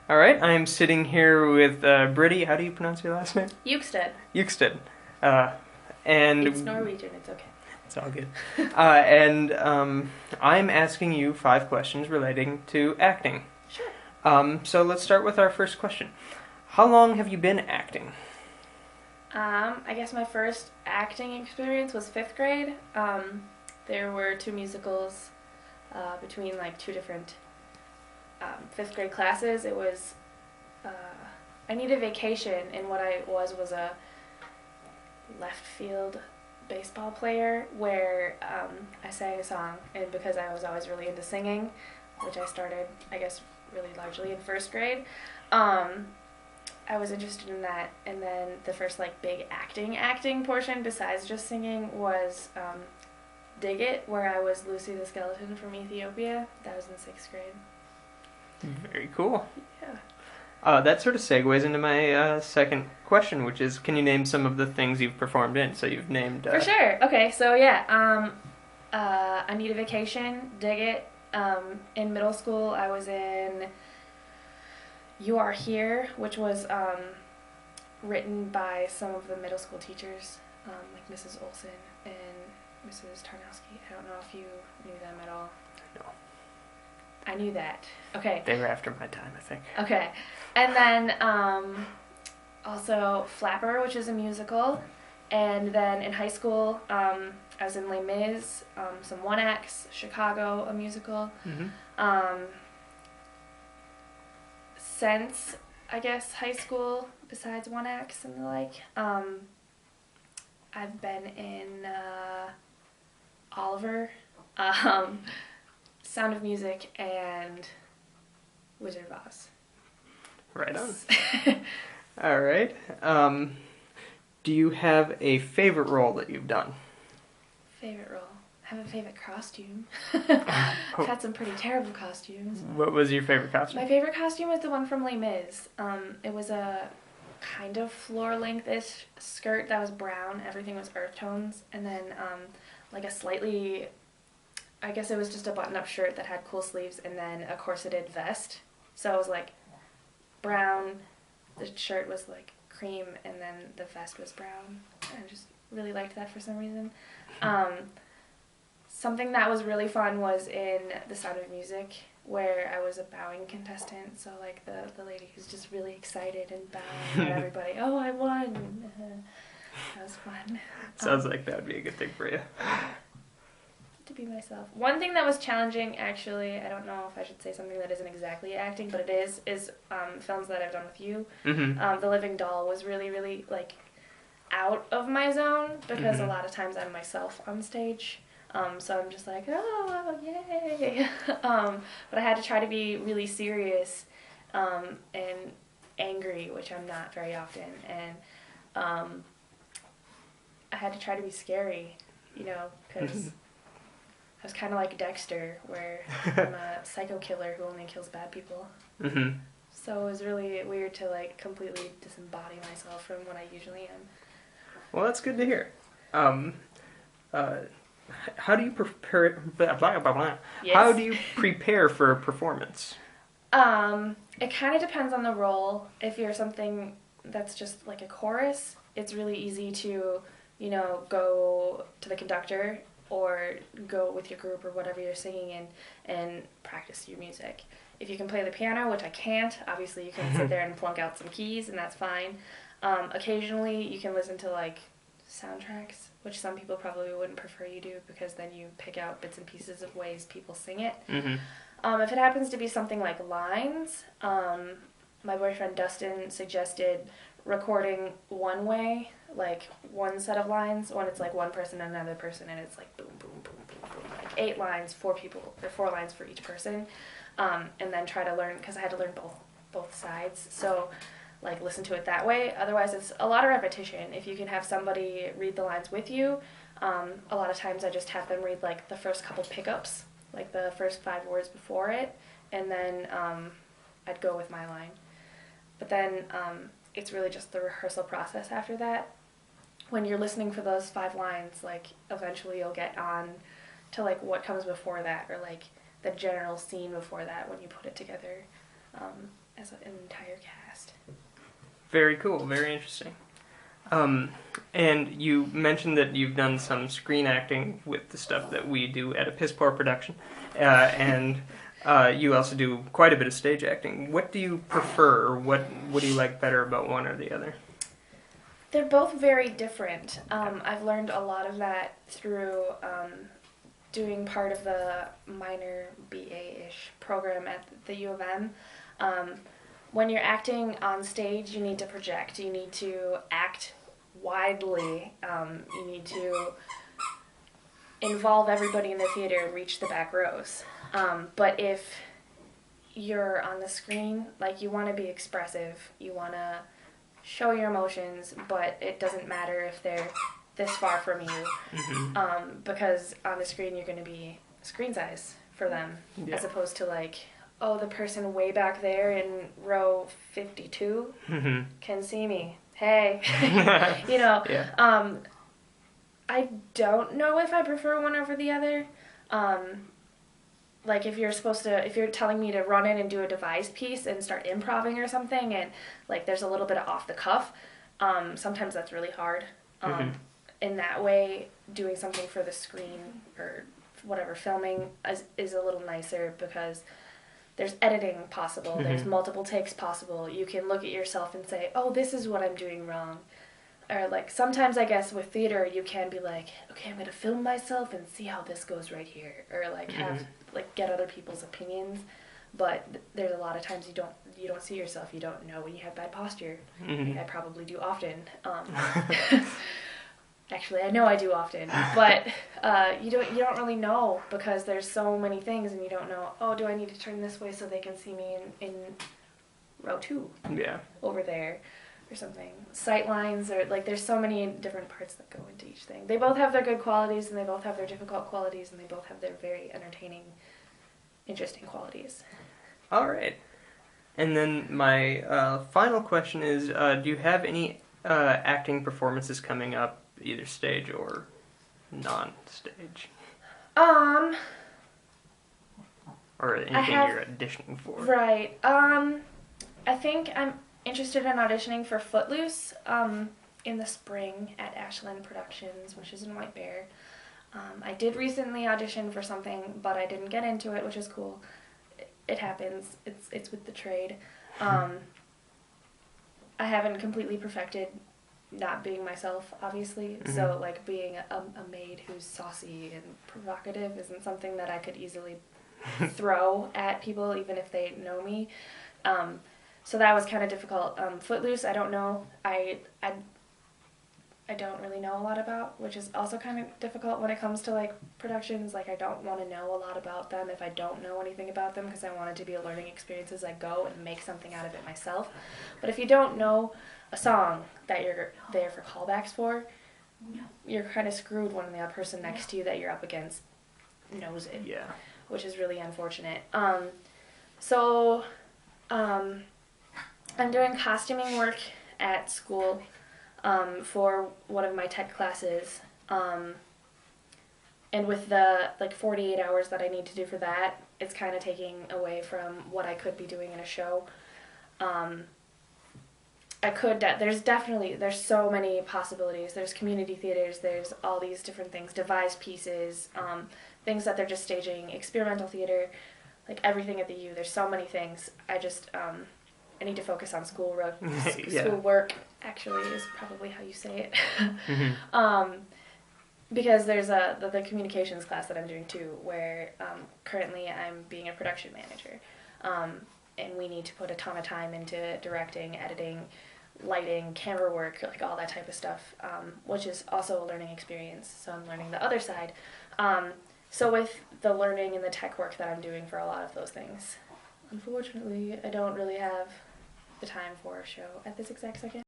All right, I'm sitting here with Britty. How do you pronounce your last name? Ukestad. Ukestad. Uh, and It's Norwegian, it's okay. it's all good. And I'm asking you 5 questions relating to acting. Sure. So let's start with our first question. How long have you been acting? I guess my first acting experience was 5th grade. There were 2 musicals between like 2 different 5th grade classes. It was I needed vacation, and what I was a left field baseball player where I sang a song, and because I was always really into singing, which I started, I guess, really largely in 1st grade, I was interested in that. And then the first like big acting portion besides just singing was Dig It, where I was Lucy the Skeleton from Ethiopia. That was in 6th grade. Very cool. Yeah. That sort of segues into my second question, which is, can you name some of the things you've performed in? So you've named... For sure. Okay, so yeah, I Need a Vacation, Dig It. In middle school, I was in You Are Here, which was written by some of the middle school teachers, like Mrs. Olson and Mrs. Tarnowski. I don't know if you knew them at all. No. I knew that. Okay. They were after my time, I think. Okay. And then also Flapper, which is a musical. And then in high school, I was in Les Mis, some one-acts, Chicago, a musical. Mm-hmm. Since, I guess, high school, besides one-acts and the like, I've been in Oliver, Sound of Music, and Wizard of Oz. Right on. All right. Do you have a favorite role that you've done? Favorite role? I have a favorite costume. I've had some pretty terrible costumes. What was your favorite costume? My favorite costume was the one from Les Mis. It was a kind of floor-length-ish skirt that was brown. Everything was earth tones. And then like a slightly... I guess it was just a button-up shirt that had cool sleeves, and then a corseted vest. So it was like brown, the shirt was like cream, and then the vest was brown. I just really liked that for some reason. Something that was really fun was in The Sound of Music, where I was a bowing contestant. So like the lady who's just really excited and bowing at everybody. Oh, I won! That was fun. Sounds like that would be a good thing for you. To be myself. One thing that was challenging, actually, I don't know if I should say something that isn't exactly acting, but it is films that I've done with you. Mm-hmm. The Living Doll was really, really, like, out of my zone, because a lot of times I'm myself on stage. So I'm just like, oh, yay! But I had to try to be really serious and angry, which I'm not very often. And I had to try to be scary, you know, because... I was kind of like Dexter, where I'm a psycho killer who only kills bad people. Mm-hmm. So it was really weird to like completely disembody myself from what I usually am. Well, that's good to hear. How do you prepare? Yes. How do you prepare for a performance? It kind of depends on the role. If you're something that's just like a chorus, it's really easy to, you know, go to the conductor or go with your group or whatever you're singing in and practice your music. If you can play the piano, which I can't, obviously you can sit there and plunk out some keys, and that's fine. Occasionally you can listen to like soundtracks, which some people probably wouldn't prefer you do, because then you pick out bits and pieces of ways people sing it. Mm-hmm. If it happens to be something like lines, my boyfriend Dustin suggested recording one way, like one set of lines, when it's like one person and another person, and it's like boom, boom, boom, boom, boom, like 8 lines, 4 people, or 4 lines for each person, and then try to learn, because I had to learn both sides, so like listen to it that way. Otherwise it's a lot of repetition. If you can have somebody read the lines with you, a lot of times I just have them read like the first couple pickups, like the first 5 words before it, and then I'd go with my line. But then it's really just the rehearsal process after that. When you're listening for those 5 lines, like eventually you'll get on to like what comes before that, or like the general scene before that when you put it together. as an entire cast. Very cool. Very interesting. And you mentioned that you've done some screen acting with the stuff that we do at a piss poor production, and you also do quite a bit of stage acting. What do you prefer, or what do you like better about one or the other? They're both very different. I've learned a lot of that through doing part of the minor BA-ish program at the U of M. When you're acting on stage, you need to project. You need to act widely. You need to involve everybody in the theater and reach the back rows. But if you're on the screen, like, you want to be expressive. You want to show your emotions, but it doesn't matter if they're this far from you, because on the screen you're going to be screen size for them, as opposed to like, oh, the person way back there in row 52 can see me. Hey, you know. Yeah. I don't know if I prefer one over the other. Like, if you're telling me to run in and do a devised piece and start improving or something, and like there's a little bit of off the cuff, sometimes that's really hard. In that way, doing something for the screen or whatever, filming is a little nicer, because there's editing possible, there's multiple takes possible. You can look at yourself and say, oh, this is what I'm doing wrong. Or like, sometimes I guess with theater you can be like, okay, I'm going to film myself and see how this goes right here. Or like have, like, get other people's opinions. But there's a lot of times you don't see yourself, you don't know when you have bad posture. Like, I probably do often. Actually, I know I do often, but you don't really know, because there's so many things, and you don't know, oh, do I need to turn this way so they can see me in row 2? Yeah. Over there, or something. Sight lines, or like, there's so many different parts that go into each thing. They both have their good qualities, and they both have their difficult qualities, and they both have their very entertaining, interesting qualities. All right. And then my final question is, do you have any acting performances coming up, either stage or non-stage? Or anything you're auditioning for? Right. I think I'm interested in auditioning for Footloose in the spring at Ashland Productions, which is in White Bear. I did recently audition for something, but I didn't get into it, which is cool. It happens. It's with the trade. I haven't completely perfected not being myself, obviously. So like, being a maid who's saucy and provocative isn't something that I could easily throw at people, even if they know me. So that was kind of difficult. Footloose, I don't know. I don't really know a lot about, which is also kind of difficult when it comes to like productions. Like, I don't want to know a lot about them if I don't know anything about them, because I want it to be a learning experience as I go and make something out of it myself. But if you don't know a song that you're there for callbacks for, you're kind of screwed when the person next to you that you're up against knows it. Yeah. Which is really unfortunate. So I'm doing costuming work at school for one of my tech classes. And with the like 48 hours that I need to do for that, it's kind of taking away from what I could be doing in a show. There's so many possibilities. There's community theaters, there's all these different things, devised pieces, things that they're just staging, experimental theater, like everything at the U. There's so many things. I just, I need to focus on schoolwork, actually, is probably how you say it. Because there's the communications class that I'm doing too, where currently I'm being a production manager. And we need to put a ton of time into directing, editing, lighting, camera work, like all that type of stuff, which is also a learning experience. So I'm learning the other side. So with the learning and the tech work that I'm doing for a lot of those things, unfortunately, I don't really have the time for a show at this exact second.